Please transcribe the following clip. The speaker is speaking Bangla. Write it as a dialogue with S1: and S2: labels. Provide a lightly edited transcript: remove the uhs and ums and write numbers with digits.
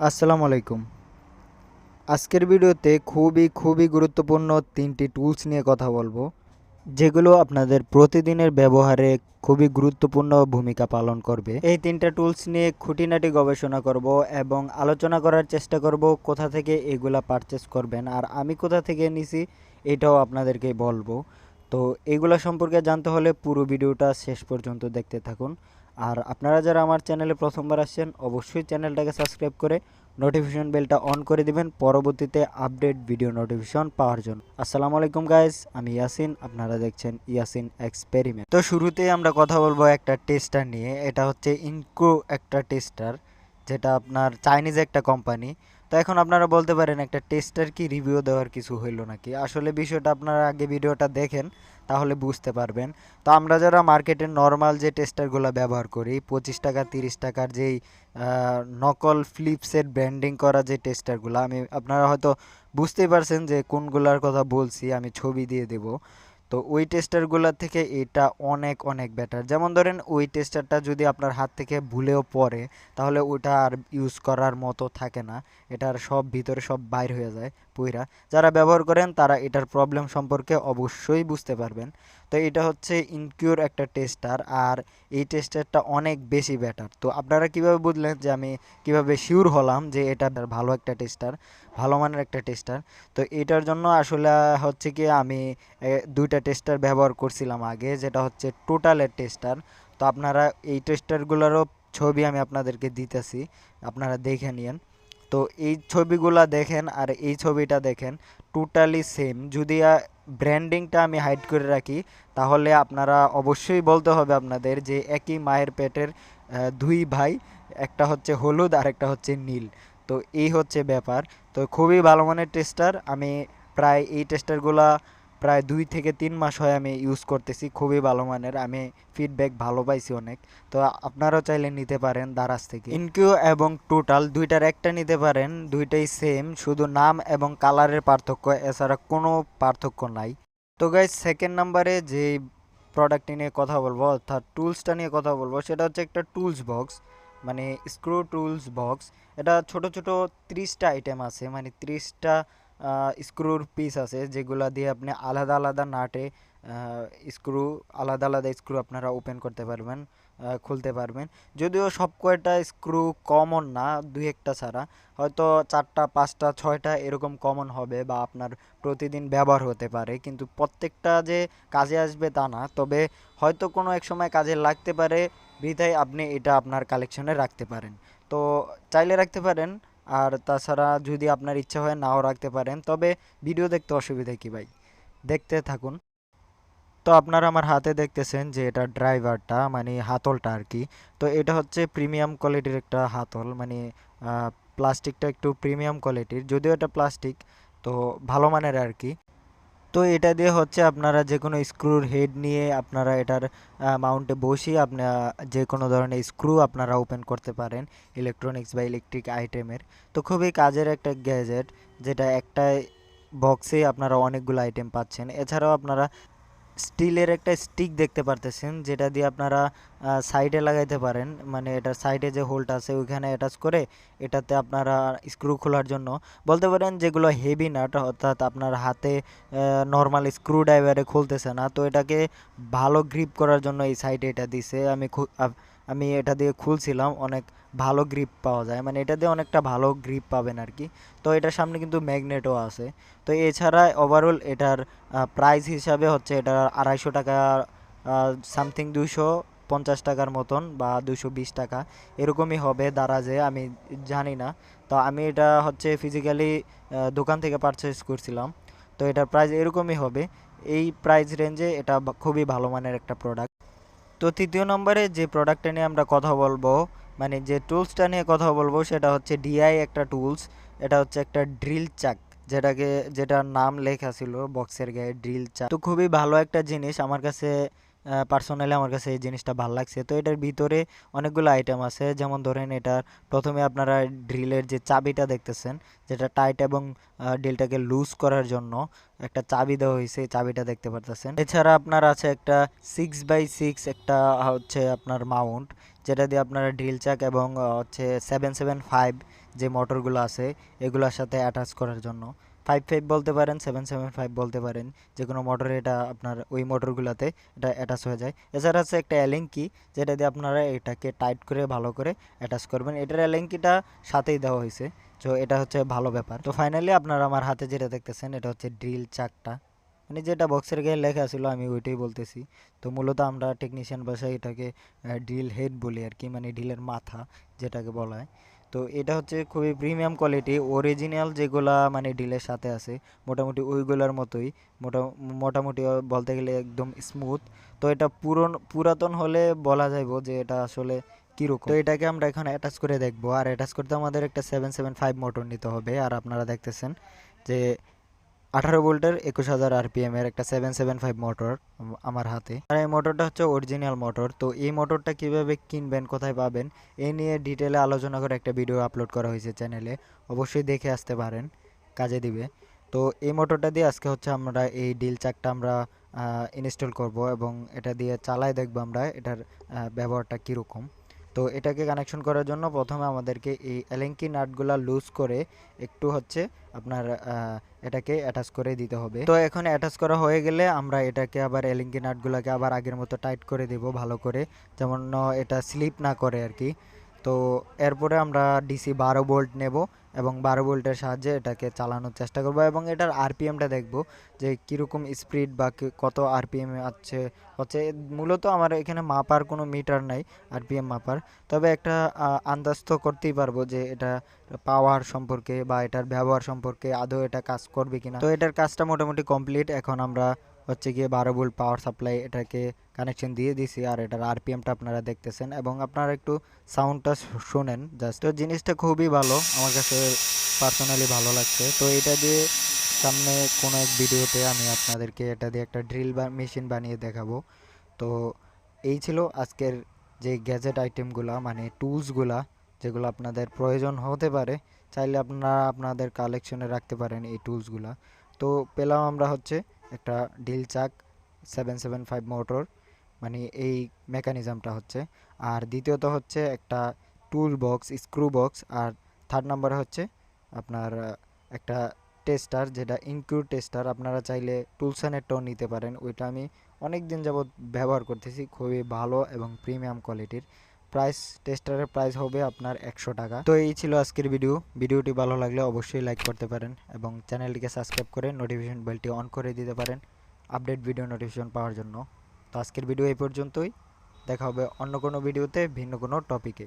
S1: আসসালামু আলাইকুম। আজকের ভিডিওতে খুবই গুরুত্বপূর্ণ ৩টি টুলস নিয়ে কথা বলবো, যেগুলো আপনাদের প্রতিদিনের ব্যবহারে খুবই গুরুত্বপূর্ণ ভূমিকা পালন করবে। এই ৩টা টুলস নিয়ে খুঁটিনাটি গবেষণা করব এবং আলোচনা করার চেষ্টা করব কোথা থেকে এগুলা পারচেস করবেন, আর আমি কোথা থেকে নিছি এটাও আপনাদেরকে বলবো। তো এগুলা সম্পর্কে জানতে হলে পুরো ভিডিওটা শেষ পর্যন্ত দেখতে থাকুন। আর আপনারা যারা আমার চ্যানেলে প্রথমবার আসছেন, অবশ্যই চ্যানেলটাকে সাবস্ক্রাইব করে নোটিফিকেশন বেলটা অন করে দিবেন পরবর্তীতে আপডেট ভিডিও নোটিফিকেশন পাওয়ার জন্য। আসসালামু আলাইকুম গাইস, আমি ইয়াসিন, আপনারা দেখছেন ইয়াসিন এক্সপেরিমেন্ট। তো শুরুতেই আমরা কথা বলবো একটা টেস্টার নিয়ে। এটা হচ্ছে ইনকো একটা টেস্টার, যেটা আপনার চাইনিজ একটা কোম্পানি। তো এখন আপনারা বলতে পারেন একটা টেস্টার কি রিভিউ দেওয়ার কিছু হইলো নাকি? আসলে বিষয়টা আপনারা আগে ভিডিওটা দেখেন, তাহলে বুঝতে পারবেন। তো আমরা যারা মার্কেটের নর্মাল যে টেস্টারগুলো ব্যবহার করি 25 টাকা 30 টাকার যেই নকল ফ্লিপসের ব্র্যান্ডিং করা যে টেস্টারগুলো, আমি আপনারা হয়তো বুঝতেই পারছেন যে কোনগুলার কথা বলছি, আমি ছবি দিয়ে দেব। তো ওই টেস্টারগুলোর থেকে এটা অনেক অনেক বেটার। যেমন ধরেন ওই টেস্টারটা যদি আপনার হাত থেকে ভুলেও পড়ে, তাহলে ওটা আর ইউজ করার মতো থাকে না। এটার সব ভিতরে সব বাইর হয়ে যায় পুইরা। যারা ব্যবহার করেন তারা এটার প্রবলেম সম্পর্কে অবশ্যই বুঝতে পারবেন। তো এটা হচ্ছে ইনকিউর একটা টেস্টার, আর এই টেস্টারটা অনেক বেশি বেটার। তো আপনারা কিভাবে বুঝলেন যে আমি কিভাবে শিওর হলাম যে এটা ভালো একটা টেস্টার, ভালো মানের একটা টেস্টার? তো এটার জন্য আসলে হচ্ছে কি আমি দুইটা টেস্টার ব্যবহার করছিলাম আগে, যেটা হচ্ছে টোটালের টেস্টার। তো আপনারা এই টেস্টারগুলোরও ছবি আমি আপনাদেরকে দিতেছি, আপনারা দেখে নিন। তো এই ছবিগুলা দেখেন আর এই ছবিটা দেখেন, টোটালি সেম। যদি ব্র্যান্ডিংটা আমি হাইড করে রাখি, তাহলে আপনারা অবশ্যই বলতে হবে আপনাদের যে একই মায়ের পেটের দুই ভাই, একটা হচ্ছে হলুদ আর একটা হচ্ছে নীল। তো এই হচ্ছে ব্যাপার। তো খুবই ভালো মানের টেস্টার। আমি প্রায় এই টেস্টারগুলা প্রায় 2 থেকে 3 মাস হয় আমি ইউজ করতেছি, খুবই ভালো মানের। আমি ফিডব্যাক ভালো পাইছি অনেক। তো আপনারাও চাইলে নিতে পারেন দারাজ থেকে। ইনকিউ এবং টোটাল দুইটার একটা নিতে পারেন, দুইটাই সেম, শুধু নাম এবং কালারের পার্থক্য, এছাড়া কোনো পার্থক্য নাই। তো গাইজ, সেকেন্ড নাম্বারে যে প্রোডাক্টটি নিয়ে কথা বলবো, অর্থাৎ টুলসটা নিয়ে কথা বলবো, সেটা হচ্ছে একটা টুলস বক্স, মানে স্ক্রু টুলস বক্স। এটা ছোট ছোট 30টা আইটেম আছে, মানে 30টা স্ক্রুর পিস আছে, যেগুলো দিয়ে আপনি আলাদা আলাদা নাটে স্ক্রু, আলাদা আলাদা স্ক্রু আপনারা ওপেন করতে পারবেন, খুলতে পারবেন। যদিও সব কয়টা স্ক্রু কমন না, দুই একটা ছাড়া। হয়তো 4টা 5টা 6টা এরকম কমন হবে বা আপনার প্রতিদিন ব্যবহার হতে পারে, কিন্তু প্রত্যেকটা যে কাজে আসবে তা না। তবে হয়তো কোনো এক সময় কাজে লাগতে পারে, বিধায় আপনি এটা আপনার কালেকশনে রাখতে পারেন। তো চাইলে রাখতে পারেন, আর তাছাড়া যদি আপনার ইচ্ছা হয় নাও রাখতে পারেন। তবে ভিডিও দেখতে অসুবিধা কি ভাই, দেখতে থাকুন। তো আপনারা আমার হাতে দেখতেছেন যে এটা ড্রাইভারটা, মানে হাতলটা আর কি। তো এটা হচ্ছে প্রিমিয়াম কোয়ালিটির একটা হাতল, মানে প্লাস্টিকটা একটু প্রিমিয়াম কোয়ালিটির, যদিও এটা প্লাস্টিক, তো ভালো মানের আর কি। তো এটা দিয়ে হচ্ছে আপনারা যে কোনো স্ক্রুর হেড নিয়ে আপনারা এটার মাউন্টে বসিয়ে আপনারা যে কোনো ধরনের স্ক্রু আপনারা ওপেন করতে পারেন, ইলেকট্রনিক্স বা ইলেকট্রিক আইটেমের। তো খুবই কাজের একটা গ্যাজেট, যেটা একটা বক্সে আপনারা অনেকগুলো আইটেম পাচ্ছেন। এছাড়াও আপনারা স্টিলের একটা স্টিক দেখতে পারতেছেন, যেটা দিয়ে আপনারা সাইডে লাগাইতে পারেন, মানে এটার সাইডে যে হোলটা আছে ওইখানে অ্যাটাচ করে এটাতে আপনারা স্ক্রু খোলার জন্য, বলতে পারেন যেগুলো হেভি নাট, অর্থাৎ আপনার হাতে নর্মাল স্ক্রু ড্রাইভারে খুলতেছে না, তো এটাকে ভালো গ্রিপ করার জন্য এই সাইডে এটা দিছে। আমি এটা দিয়ে খুলছিলাম, অনেক ভালো গ্রিপ পাওয়া যায়, মানে এটা দিয়ে অনেকটা ভালো গ্রিপ পাবেন আর কি। তো এটার সামনে কিন্তু ম্যাগনেটও আছে। তো এছাড়া ওভারঅল এটার প্রাইস হিসাবে হচ্ছে এটা 250 টাকা, সামথিং 250 টাকার মতন বা 220 টাকা এরকমই হবে দারাজে, আমি জানি না। তো আমি এটা হচ্ছে ফিজিক্যালি দোকান থেকে পারচেস করছিলাম। তো এটার প্রাইস এরকমই হবে। এই প্রাইস রেঞ্জে এটা খুবই ভালো মানের একটা প্রোডাক্ট। তো তৃতীয় নম্বরে যে প্রোডাক্টটা নিয়ে আমরা কথা বলবো, মানে যে টুলসটা নিয়ে কথা বলবো, সেটা হচ্ছে ডিআই একটা টুলস। এটা হচ্ছে একটা ড্রিল চাক, যেটার নাম লেখা ছিল বক্সের গায়ে ড্রিল চাক। তো খুবই ভালো একটা জিনিস আমার কাছে, পার্সোনালি আমার কাছে এই জিনিসটা ভালো লাগছে। তো এটার ভিতরে অনেকগুলো আইটেম আছে, যেমন ধরেন এটার প্রথমে আপনারা ড্রিলের যে চাবিটা দেখতেছেন, যেটা টাইট এবং ড্রিলটাকে লুজ করার জন্য একটা চাবি দেওয়া হয়েছে, এই চাবিটা দেখতে পারতেছেন। এছাড়া আপনার আছে একটা 6x6 একটা হচ্ছে আপনার মাউন্ট, যেটা দিয়ে আপনারা ড্রিল চাক এবং হচ্ছে 775 যে মোটরগুলো আছে এগুলোর সাথে অ্যাটাচ করার জন্য 55 বলতে পারেন, 775 বলতে পারেন, যে কোনো মোটরে এটা আপনার ওই মোটরগুলোতে এটা অ্যাটাচ হয়ে যায়। এছাড়া আছে একটা অ্যালিঙ্কি, যেটা দিয়ে আপনারা এটাকে টাইট করে ভালো করে অ্যাটাচ করবেন। এটার অ্যালিঙ্কিটা সাথেই দেওয়া হয়েছে, তো এটা হচ্ছে ভালো ব্যাপার। তো ফাইনালি আপনারা আমার হাতে যেটা দেখতেছেন এটা হচ্ছে ড্রিল চাকটা, মানে যেটা বক্সের গায়ে লেখা ছিল আমি ওইটাই বলতেছি। তো মূলত আমরা টেকনিশিয়ান ভাষায় এটাকে ড্রিল হেড বলি আর কি, মানে ড্রিলের মাথা যেটাকে বলা হয়। তো এটা হচ্ছে খুবই প্রিমিয়াম কোয়ালিটি, অরিজিনাল যেগুলা মানে ড্রিলের সাথে আছে মোটামুটি ওইগুলোর মতোই, মোটামুটি বলতে গেলে একদম স্মুথ। তো এটা পুরাতন হলে বলা যাইব যে এটা আসলে কীরকম। তো এটাকে আমরা এখন অ্যাটাচ করে দেখবো, আর অ্যাটাচ করতে আমাদের একটা 775 মোটর নিতে হবে। আর আপনারা দেখতেছেন যে 18 ভোল্টের 21,000 RPM এর একটা 775 মোটর আমার হাতে। আর এই মোটরটা হচ্ছে অরিজিনাল মোটর। তো এই মোটরটা কিভাবে কিনবেন, কোথায় পাবেন, এই নিয়ে ডিটেলে আলোচনা করে একটা ভিডিও আপলোড করা হয়েছে চ্যানেলে, অবশ্যই দেখে আসতে পারেন, কাজে দিবে। তো এই মোটরটা দিয়ে আজকে হচ্ছে আমরা এই ড্রিল চাকটা আমরা ইনস্টল করব এবং এটা দিয়ে চালায় দেখব আমরা এটার ব্যবহারটা কীরকম। তো এটাকে কানেকশন করার জন্য প্রথমে আমাদেরকে এই অ্যালেঙ্কি নাটগুলা লুজ করে একটু হচ্ছে আপনার এটাকে অ্যাটাচ করে দিতে হবে। তো এখন অ্যাটাচ করা হয়ে গেলে আমরা এটাকে আবার অ্যালেঙ্কি নাটগুলোকে আবার আগের মতো টাইট করে দেব ভালো করে, যেমন এটা স্লিপ না করে আর কি। তো এরপরে আমরা ডিসি 12 ভোল্ট নেব এবং 12 ভোল্টের সাহায্যে এটাকে চালানোর চেষ্টা করব এবং এটার আরপিএমটা দেখব যে কীরকম স্পিড বা কত আরপিএম আছে হচ্ছে। মূলত আমার এখানে মাপার কোনো মিটার নাই আরপিএম মাপার, তবে একটা আন্দাজ তো করতেই পারবো যে এটা পাওয়ার সম্পর্কে বা এটার ব্যবহার সম্পর্কে আদৌ এটা কাজ করবে কিনা। তো এটার কাজটা মোটামুটি কমপ্লিট। এখন আমরা হচ্ছে গিয়ে 12 ভোল্ট পাওয়ার সাপ্লাই এটাকে কানেকশন দিয়ে দিছি, আর এটার আরপিএমটা আপনারা দেখতেছেন এবং আপনারা একটু সাউন্ডটা শোনেন জাস্ট। তো জিনিসটা খুবই ভালো, আমার কাছে পার্সোনালি ভালো লাগছে। তো এটা দিয়ে সামনে কোনো এক ভিডিওতে আমি আপনাদেরকে এটা দিয়ে একটা ড্রিল মেশিন বানিয়ে দেখাবো। তো এই ছিল আজকের যে গ্যাজেট আইটেমগুলা, মানে টুলসগুলা যেগুলো আপনাদের প্রয়োজন হতে পারে, চাইলে আপনারা আপনাদের কালেকশনে রাখতে পারেন এই টুলসগুলা। তো পেলাম আমরা হচ্ছে একটা ড্রিল চাক 775 মোটর, মানে এই মেকানিজমটা হচ্ছে। আর দ্বিতীয়ত হচ্ছে একটা টুল বক্স, স্ক্রু বক্স। আর থার্ড নাম্বারে হচ্ছে আপনার একটা টেস্টার, যেটা ইনকিউ টেস্টার। আপনারা চাইলে টুলসনেরটাও নিতে পারেন, ওইটা আমি অনেক দিন যাবৎ ব্যবহার করতেছি, খুবই ভালো এবং প্রিমিয়াম কোয়ালিটির। টেস্টারের প্রাইস হবে আপনার 100 টাকা। তো এই ছিল আজকের ভিডিওটি ভালো লাগলে অবশ্যই লাইক করতে পারেন এবং চ্যানেলটিকে সাবস্ক্রাইব করে নোটিফিকেশন বেলটি অন করে দিতে পারেন আপডেট ভিডিও নোটিফিকেশন পাওয়ার জন্য। তো আজকের ভিডিও এই পর্যন্তই, দেখা হবে অন্য কোনো ভিডিওতে ভিন্ন কোনো টপিকে।